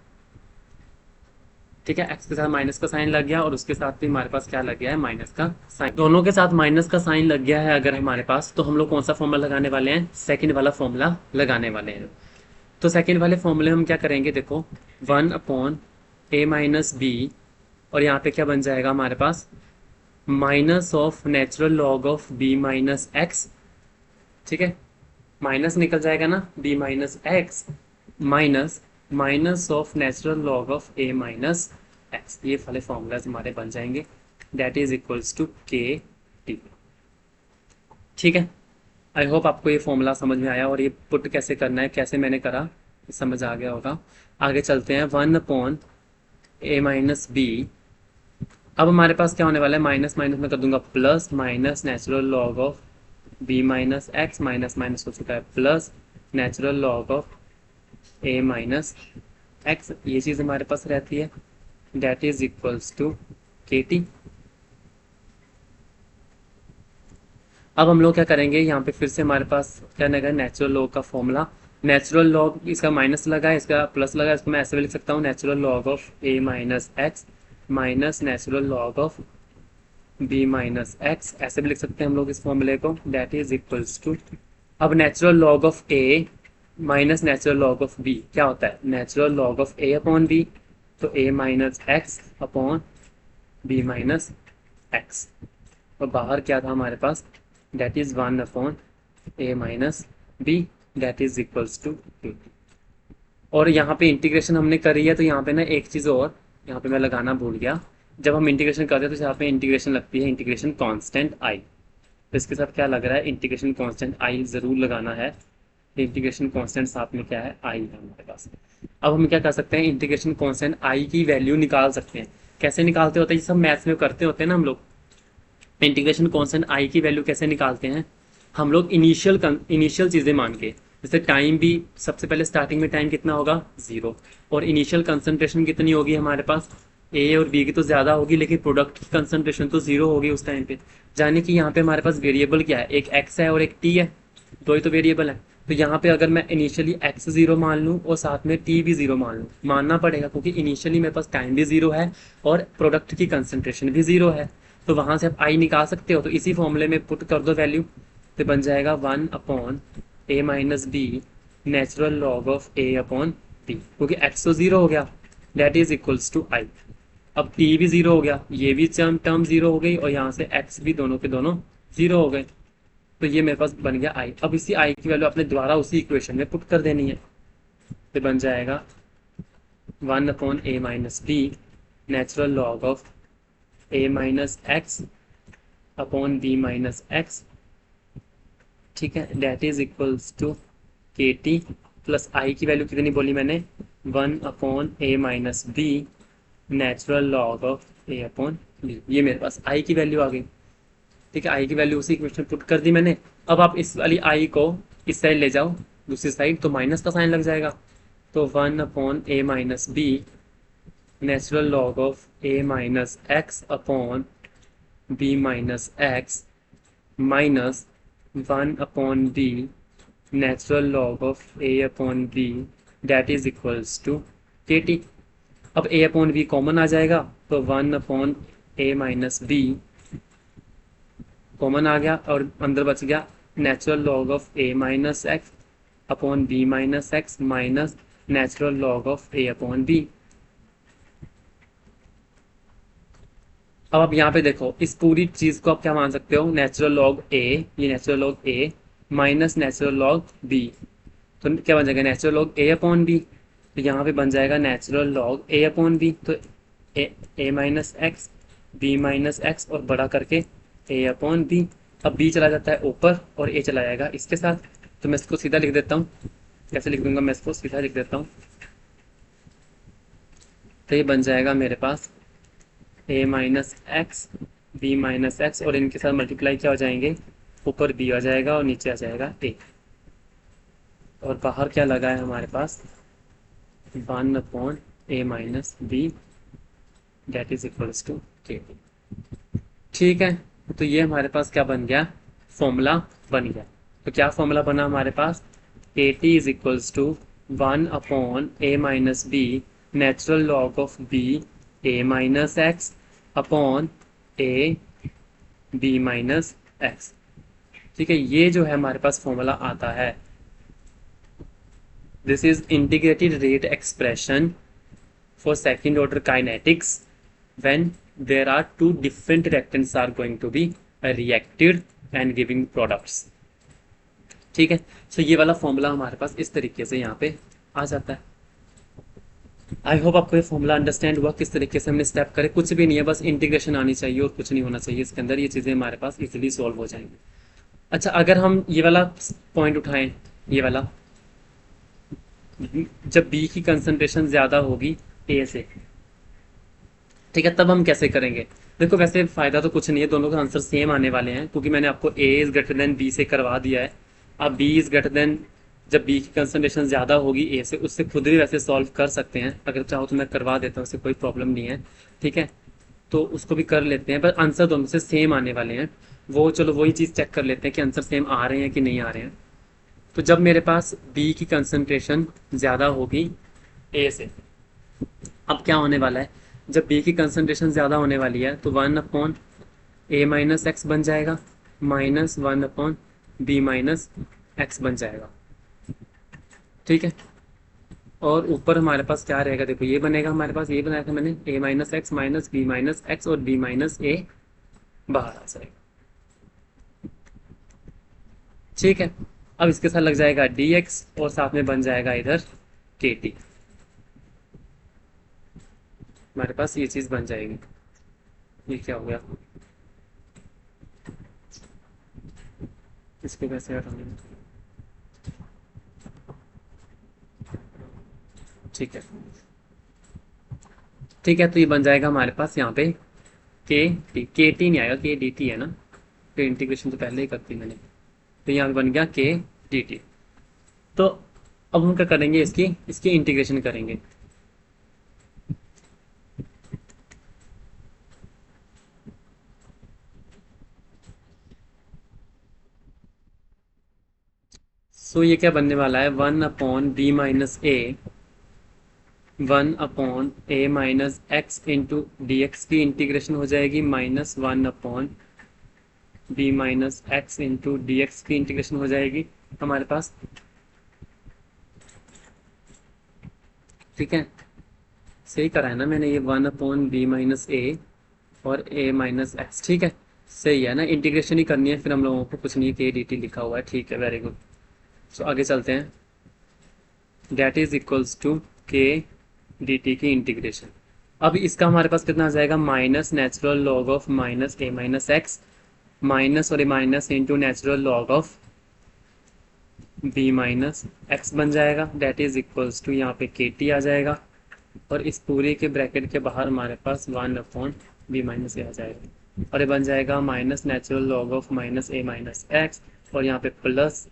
ठीक है, x के साथ माइनस का साइन लग गया, और उसके साथ भी हमारे पास क्या लग गया है, माइनस का साइन। दोनों के साथ माइनस का साइन लग गया है अगर हमारे पास, तो हम लोग कौन सा फॉर्मूला लगाने वाले हैं, सेकंड वाला फॉर्मूला लगाने वाले हैं। तो सेकंड वाले फॉर्मूले हम क्या करेंगे, देखो 1/a-b, और यहाँ पे क्या बन जाएगा हमारे पास, minus of natural log of b minus x. ठीक है, माइनस निकल जाएगा ना, b minus x minus minus of natural log of a minus X. ये वाले फॉर्मूलाज हमारे बन जाएंगे, दैट इज इक्वल्स टू के टी। ठीक है, आई होप आपको ये फॉर्मूला समझ में आया, और ये पुट कैसे करना है, कैसे मैंने करा, समझ आ गया होगा। आगे चलते हैं, 1/a-b। अब हमारे पास क्या होने वाला है, माइनस माइनस में कर दूंगा plus, minus natural log of b minus x, minus minus हो चुका है plus natural log of a minus X. ये चीज हमारे पास रहती है, दैट इज इक्वल्स टू के टी। अब हम लोग क्या करेंगे, यहाँ पे फिर से हमारे पास क्या लगा, नेचुरल लॉग का फॉर्मूला। नेचुरल लॉग, इसका माइनस लगा है, इसका प्लस लगा है, इसको मैं ऐसे भी लिख सकता हूँ, natural log of a minus x minus natural log of b minus x, ऐसे भी लिख सकते हैं हम लोग इस फॉर्मूले को, दैट इज इक्वल्स टू, अब natural log of a minus natural log of b क्या होता है, natural log of a upon b, तो a minus x upon b minus x, और बाहर क्या था हमारे पास, that is 1/a minus b, that is equals to 2। और यहाँ पे इंटीग्रेशन हमने करी है, तो यहाँ पे ना एक चीज और यहाँ पे मैं लगाना भूल गया, जब हम इंटीग्रेशन करते हैं तो यहाँ पे इंटीग्रेशन लगती है इंटीग्रेशन कांस्टेंट आई। तो इसके साथ क्या लग रहा है, इंटीग्रेशन कांस्टेंट आई ज़रूर लगाना है। इंटीग्रेशन कांस्टेंट साथ में क्या है, आई है हमारे पास। अब हम क्या कर सकते हैं, इंटीग्रेशन कांस्टेंट आई की वैल्यू निकाल सकते हैं। कैसे निकालते होते हैं, ये सब मैथ्स में करते होते हैं ना हम लोग। इंटीग्रेशन कांस्टेंट आई की वैल्यू कैसे निकालते हैं हम लोग, इनिशियल चीज़ें मान के। जैसे टाइम भी, सबसे पहले स्टार्टिंग में टाइम कितना होगा, 0। और इनिशियल कंसंट्रेशन कितनी होगी हमारे पास, ए और बी की तो ज़्यादा होगी, लेकिन प्रोडक्ट की कंसंट्रेशन तो 0 होगी उस टाइम पे। जाने कि यहाँ पे हमारे पास वेरिएबल क्या है, एक एक्स है और एक टी है, दो ही तो वेरिएबल है। तो यहाँ पे अगर मैं इनिशियली एक्स 0 मान लूँ और साथ में टी भी 0 मान लूँ, मानना पड़ेगा क्योंकि इनिशियली मेरे पास टाइम भी 0 है और प्रोडक्ट की कंसंट्रेशन भी 0 है। तो वहाँ से आप आई निकाल सकते हो। तो इसी फॉर्मूले में पुट कर दो वैल्यू, तो बन जाएगा 1/a-b natural log of a upon b, क्योंकि x तो 0 हो गया, दैट इज इक्वल्स टू आई। अब t भी 0 हो गया, ये भी टर्म 0 हो गई, और यहाँ से x भी दोनों के दोनों 0 हो गए। तो ये मेरे पास बन गया i। अब इसी i की वैल्यू अपने द्वारा उसी इक्वेशन में पुट कर देनी है। तो बन जाएगा 1/a-b natural log of a minus x upon b minus x, ठीक है, डेट इज इक्वल्स टू के टी प्लस आई की वैल्यू कितनी बोली मैंने, 1/a-b natural log of a upon b। ये मेरे पास आई की वैल्यू आ गई। ठीक है, आई की वैल्यू उसी इक्वेशन में पुट कर दी मैंने। अब आप इस वाली आई को इस साइड ले जाओ, दूसरी साइड, तो माइनस का साइन लग जाएगा। तो 1/a-b natural log of a minus x upon b minus x minus 1/b natural log of a upon b that is equals to के टी। अब a अपॉन b कॉमन आ जाएगा, तो 1/a माइनस b कॉमन आ गया और अंदर बच गया natural log of a minus x upon b minus x minus natural log of a upon b। अब आप यहाँ पे देखो, इस पूरी चीज को आप क्या मान सकते हो, नेचुरल लॉग a, ये natural log a minus natural log b। तो क्या बन जाएगा, natural log a upon b। तो यहाँ पे बन जाएगा natural log a upon b। तो a minus x, b minus x और बड़ा करके a अपॉन b। अब b चला जाता है ऊपर और a चला जाएगा इसके साथ। तो मैं इसको सीधा लिख देता हूँ, कैसे लिख दूंगा, मैं इसको सीधा लिख देता हूँ। तो ये बन जाएगा मेरे पास a minus x, B minus x, और इनके साथ मल्टीप्लाई क्या हो जाएंगे, ऊपर b आ जाएगा और नीचे आ जाएगा a। और बाहर क्या लगा है हमारे पास, 1/a minus b that is equals to k. ठीक है, तो ये हमारे पास क्या बन गया, फॉर्मूला बन गया। तो क्या फॉर्मूला बना हमारे पास, k t is equals to 1/a minus b natural log of b a minus x upon a b minus x. ठीक है, ये जो है हमारे पास फॉर्मूला आता है। This is integrated rate expression for second order kinetics when there are two different reactants are going to be reacted and giving products। ठीक है, सो ये वाला फॉर्मूला हमारे पास इस तरीके से यहाँ पे आ जाता है। आई होप आपको ये फॉर्मूला अंडरस्टैंड हुआ, किस तरीके से हमने स्टेप करे। कुछ भी नहीं है, बस इंटीग्रेशन आनी चाहिए और कुछ नहीं होना चाहिए इसके अंदर, ये चीज़ें हमारे पास इजीली सॉल्व हो जाएंगी। अच्छा, अगर हम ये वाला पॉइंट उठाएं, ये वाला, जब बी की कंसंट्रेशन ज़्यादा होगी ए से, ठीक है, तब हम कैसे करेंगे। देखो वैसे फायदा तो कुछ नहीं है, दोनों का आंसर सेम आने वाले हैं, क्योंकि मैंने आपको ए इज ग्रेटर देन बी से करवा दिया है। अब बी इज ग्रेटर देन, जब बी की कंसंट्रेशन ज़्यादा होगी ए से, उससे खुद भी वैसे सॉल्व कर सकते हैं, अगर चाहो तो मैं करवा देता हूँ, उससे कोई प्रॉब्लम नहीं है। ठीक है, तो उसको भी कर लेते हैं, पर आंसर दोनों से सेम आने वाले हैं। वो चलो वही चीज़ चेक कर लेते हैं कि आंसर सेम आ रहे हैं कि नहीं आ रहे हैं। तो जब मेरे पास बी की कंसंट्रेशन ज़्यादा होगी ए से, अब क्या होने वाला है, जब बी की कंसंट्रेशन ज़्यादा होने वाली है तो 1/a माइनस एक्स बन जाएगा माइनस 1/b माइनस एक्स बन जाएगा। ठीक है, और ऊपर हमारे पास क्या रहेगा, देखो ये बनेगा हमारे पास, ये बनाया था मैंने, a minus x minus b minus x और b माइनस a बाहर आ जाएगा। ठीक है, अब इसके साथ लग जाएगा dx और साथ में बन जाएगा इधर kt, हमारे पास ये चीज़ बन जाएगी। ये क्या हो गया, इसको कैसे हटाएंगे? ठीक है, ठीक है, तो ये बन जाएगा हमारे पास यहाँ पे के टी नहीं आएगा, के डी टी है ना, तो इंटीग्रेशन तो पहले ही कर दी मैंने, तो यहाँ पे बन गया के डी टी। तो अब हम क्या करेंगे, इसकी इसकी इंटीग्रेशन करेंगे। सो ये क्या बनने वाला है, 1/b-a, 1/a-x की इंटीग्रेशन हो जाएगी, -1/b-x की इंटीग्रेशन हो जाएगी हमारे पास। ठीक है, सही करा है ना मैंने, ये 1/b-a और a-x, ठीक है, सही है ना, इंटीग्रेशन ही करनी है फिर हम लोगों को, कुछ नहीं, के डी टी लिखा हुआ है, ठीक है, वेरी गुड। सो आगे चलते हैं, that is equals to K D T की इंटीग्रेशन। अब इसका हमारे पास कितना आ जाएगा, minus natural log of minus A minus x, minus और A minus into natural log of B minus X बन जाएगा, डेट इज इक्वल्स टू यहाँ पे के टी आ जाएगा, और इस पूरे के ब्रैकेट के बाहर हमारे पास 1/b माइनस ए आ जाएगा, और ये बन जाएगा minus natural log of minus A minus x, और यहाँ पे प्लस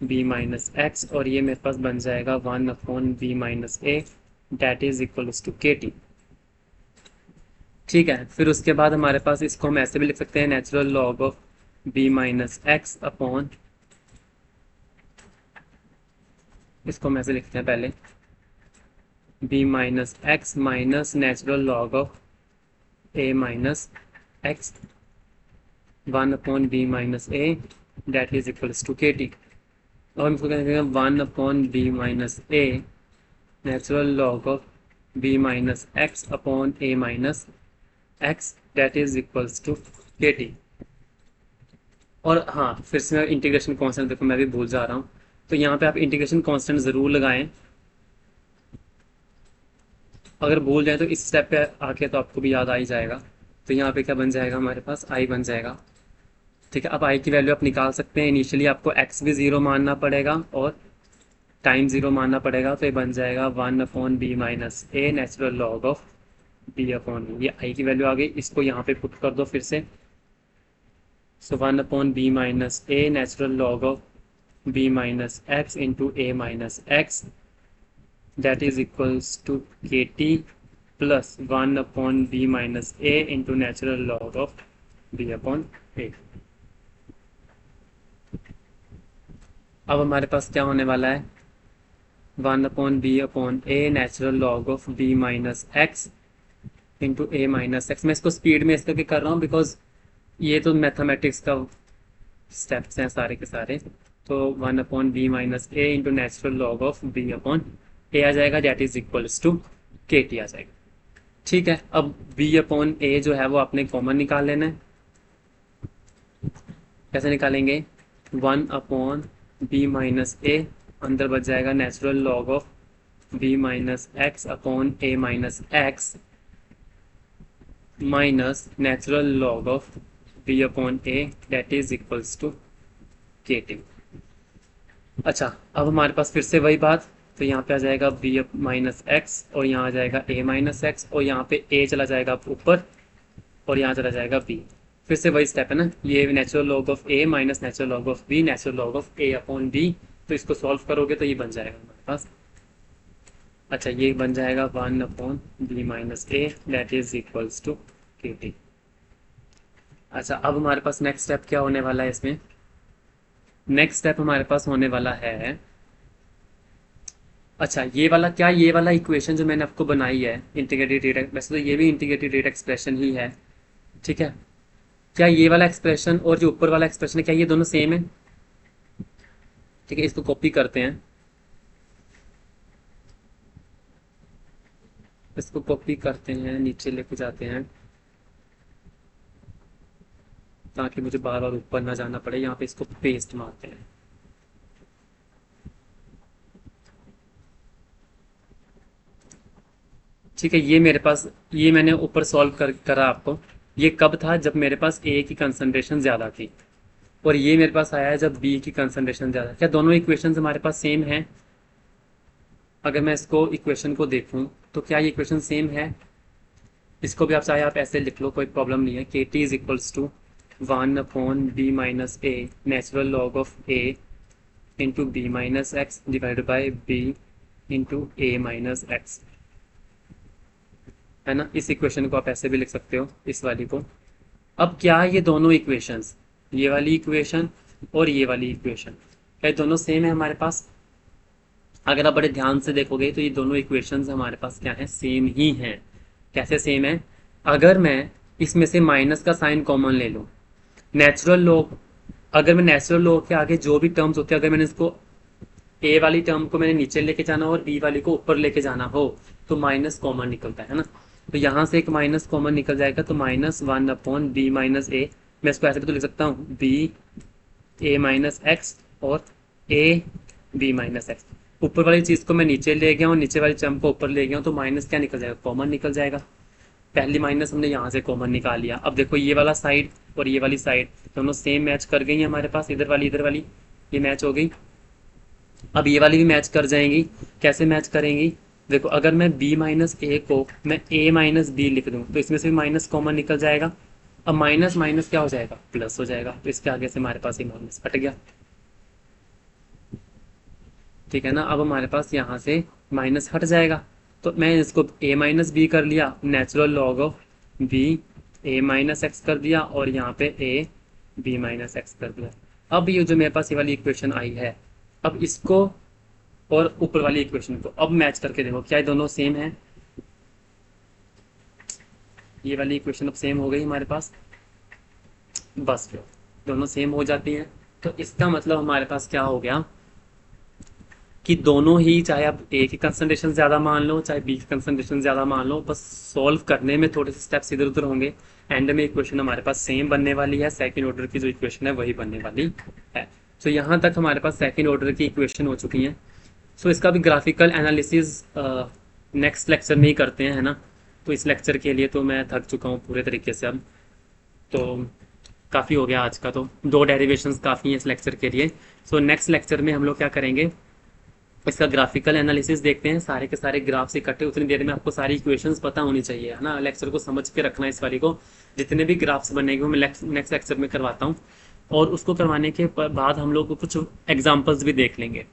b माइनस एक्स, और ये मेरे पास बन जाएगा 1/b minus a, that is equals to के टी। ठीक है, फिर उसके बाद हमारे पास इसको हम ऐसे भी लिख सकते हैं, natural log of b minus x upon, इसको हम ऐसे लिखते हैं पहले, b minus x minus natural log of a minus x, 1/b minus a, that is equals to के टी। और हम इसको कहेंगे 1/b minus a natural log of b minus x upon a minus x, that is equals to के t. और हाँ, फिर से मैं इंटीग्रेशन कांस्टेंट, देखो मैं भी भूल जा रहा हूँ, तो यहाँ पे आप इंटीग्रेशन कांस्टेंट ज़रूर लगाएं, अगर भूल जाए तो इस स्टेप पे आके तो आपको भी याद आ ही जाएगा। तो यहाँ पे क्या बन जाएगा हमारे पास, आई बन जाएगा। ठीक है, अब आई की वैल्यू आप निकाल सकते हैं, इनिशियली आपको एक्स भी ज़ीरो मानना पड़ेगा और टाइम ज़ीरो मानना पड़ेगा, तो ये बन जाएगा 1/b minus a natural log of b upon, ये आई की वैल्यू आ गई, इसको यहाँ पे पुट कर दो फिर से। सो 1/b minus a natural log of b minus X into a minus x, that is equals to kt plus 1/b minus a into natural log of b upon a। अब हमारे पास क्या होने वाला है, 1/b upon a natural log of b minus X into a minus x. मैं इसको speed में इसलिए कर रहा हूँ बिकॉज ये तो मैथमेटिक्स का स्टेप्स हैं सारे के सारे। तो 1/b minus A into natural log of b upon A आ जाएगा, डेट इज इक्वल्स टू के टी आ जाएगा। ठीक है, अब b अपॉन ए जो है वो आपने कॉमन निकाल लेना है। कैसे निकालेंगे, 1/b माइनस ए, अंदर बच जाएगा natural log of b minus x upon a minus x, minus natural log of b upon a, that is equals to के टी। अच्छा, अब हमारे पास फिर से वही बात, तो यहाँ पे आ जाएगा b माइनस एक्स, और यहाँ आ जाएगा a माइनस एक्स, और यहाँ पे a चला जाएगा ऊपर और यहाँ चला जाएगा b। फिर से वही स्टेप है ना, ये natural log of a minus natural log of b, natural log of a upon b, तो इसको सॉल्व करोगे तो ये बन जाएगा हमारे पास। अच्छा, ये बन जाएगा 1/b minus a, that is equals to के टी। अच्छा, अब हमारे पास नेक्स्ट स्टेप क्या होने वाला है इसमें, नेक्स्ट स्टेप हमारे पास होने वाला है, अच्छा ये वाला क्या, ये वाला इक्वेशन जो मैंने आपको बनाई है इंटीग्रेटेड रेट, वैसे तो ये भी इंटीग्रेटेड रेट एक्सप्रेशन ही है। ठीक है, क्या ये वाला एक्सप्रेशन और जो ऊपर वाला एक्सप्रेशन है, क्या ये दोनों सेम है? ठीक है, इसको कॉपी करते हैं, इसको कॉपी करते हैं, नीचे लेके जाते हैं ताकि मुझे बार बार ऊपर ना जाना पड़े, यहाँ पे इसको पेस्ट मारते हैं। ठीक है, ये मेरे पास, ये मैंने ऊपर करा आपको। ये कब था? जब मेरे पास ए की कंसंट्रेशन ज़्यादा थी, और ये मेरे पास आया है जब बी की कंसंट्रेशन ज़्यादा। क्या दोनों इक्वेशंस हमारे पास सेम हैं? अगर मैं इसको इक्वेशन को देखूं तो क्या ये इक्वेशन सेम है? इसको भी आप चाहे आप ऐसे लिख लो, कोई प्रॉब्लम नहीं है। K t is equals to 1/b-a natural log of a into B minus x divided by b into a minus x, है ना। इस इक्वेशन को आप ऐसे भी लिख सकते हो, इस वाली को। अब क्या ये दोनों इक्वेशंस, ये वाली इक्वेशन और ये वाली इक्वेशन, क्या ये दोनों सेम है हमारे पास? अगर आप बड़े ध्यान से देखोगे तो ये दोनों इक्वेशंस हमारे पास क्या है? सेम ही हैं। कैसे सेम है? अगर मैं इसमें से माइनस का साइन कॉमन ले लूँ, नेचुरल लॉग, अगर मैं नेचुरल लॉग के आगे जो भी टर्म्स होते हैं, अगर मैंने इसको ए वाली टर्म को मैंने नीचे लेके जाना हो और बी वाली को ऊपर लेके जाना हो, तो माइनस कॉमन निकलता है ना। तो यहाँ से एक माइनस कॉमन निकल जाएगा, तो -1/b माइनस ए। मैं इसको ऐसे भी तो लिख सकता हूँ, बी ए माइनस एक्स और ए बी माइनस एक्स। ऊपर वाली चीज़ को मैं नीचे ले गया हूँ, नीचे वाली टर्म को ऊपर ले गया हूँ, तो माइनस क्या निकल जाएगा? कॉमन निकल जाएगा। पहली माइनस हमने यहाँ से कॉमन निकाल लिया। अब देखो, ये वाला साइड और ये वाली साइड दोनों सेम मैच कर गई है हमारे पास, इधर वाली ये मैच हो गई। अब ये वाली भी मैच कर जाएंगी। कैसे मैच करेंगी? देखो, अगर मैं b माइनस ए को मैं a माइनस बी लिख दूँ, तो इसमें से भी माइनस कॉमन निकल जाएगा। अब माइनस माइनस क्या हो जाएगा? प्लस हो जाएगा। तो इसके आगे से हमारे पास ये माइनस हट गया, ठीक है ना। अब हमारे पास यहाँ से माइनस हट जाएगा, तो मैं इसको a माइनस बी कर लिया, natural log of b a minus x कर दिया, और यहाँ पे a b माइनस एक्स कर दिया। अब ये जो मेरे पास ये वाली इक्वेशन आई है, अब इसको और ऊपर वाली इक्वेशन को अब मैच करके देखो, क्या ये दोनों सेम है? ये वाली इक्वेशन अब सेम हो गई हमारे पास, बस फिर दोनों सेम हो जाती हैं। तो इसका मतलब हमारे पास क्या हो गया कि दोनों ही, चाहे आप ए की कंसंट्रेशन ज़्यादा मान लो, चाहे बी की कंसंट्रेशन ज़्यादा मान लो, बस सॉल्व करने में थोड़े से स्टेप्स इधर उधर होंगे। एंड में इक्वेशन हमारे पास सेम बनने वाली है, सेकंड ऑर्डर की जो इक्वेशन है वही बनने वाली है। तो यहाँ तक हमारे पास सेकंड ऑर्डर की इक्वेशन हो चुकी हैं। सो इसका भी ग्राफिकल एनालिसिस नेक्स्ट लेक्चर में ही करते हैं, है ना। तो इस लेक्चर के लिए तो मैं थक चुका हूँ पूरे तरीके से अब, तो काफ़ी हो गया आज का। तो 2 डेरिवेशंस काफ़ी हैं इस लेक्चर के लिए। सो नेक्स्ट लेक्चर में हम लोग क्या करेंगे, इसका ग्राफिकल एनालिसिस देखते हैं। सारे के सारे ग्राफ्स इकट्ठे, उतनी देर में आपको सारी इक्वेशंस पता होनी चाहिए, है ना। लेक्चर को समझ के रखना है इस वाली को। जितने भी ग्राफ्स बनेंगे वो मैं नेक्स्ट लेक्चर में करवाता हूँ, और उसको करवाने के बाद हम लोग कुछ एग्जाम्पल्स भी देख लेंगे।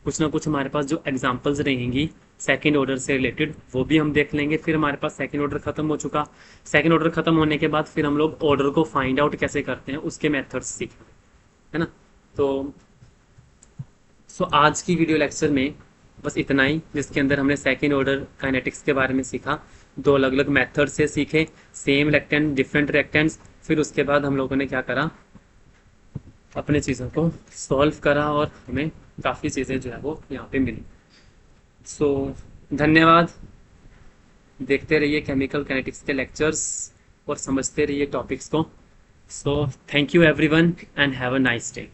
कुछ ना कुछ हमारे पास जो एग्जाम्पल्स रहेंगी सेकंड ऑर्डर से रिलेटेड, वो भी हम देख लेंगे। फिर हमारे पास सेकंड ऑर्डर खत्म हो चुका। सेकंड ऑर्डर खत्म होने के बाद फिर हम लोग ऑर्डर को फाइंड आउट कैसे करते हैं उसके मेथड्स सीखेंगे, है ना। तो आज की वीडियो लेक्चर में बस इतना ही, जिसके अंदर हमने सेकंड ऑर्डर काइनेटिक्स के बारे में सीखा। 2 अलग अलग मेथड से सीखे, सेम रिएक्टेंट डिफरेंट रिएक्टेंट्स। फिर उसके बाद हम लोगों ने क्या करा, अपने चीज़ों को सॉल्व करा, और हमें काफ़ी चीज़ें जो है वो यहाँ पे मिली। सो धन्यवाद। देखते रहिए केमिकल काइनेटिक्स के लेक्चर्स और समझते रहिए टॉपिक्स को। So thank you everyone and have a nice day.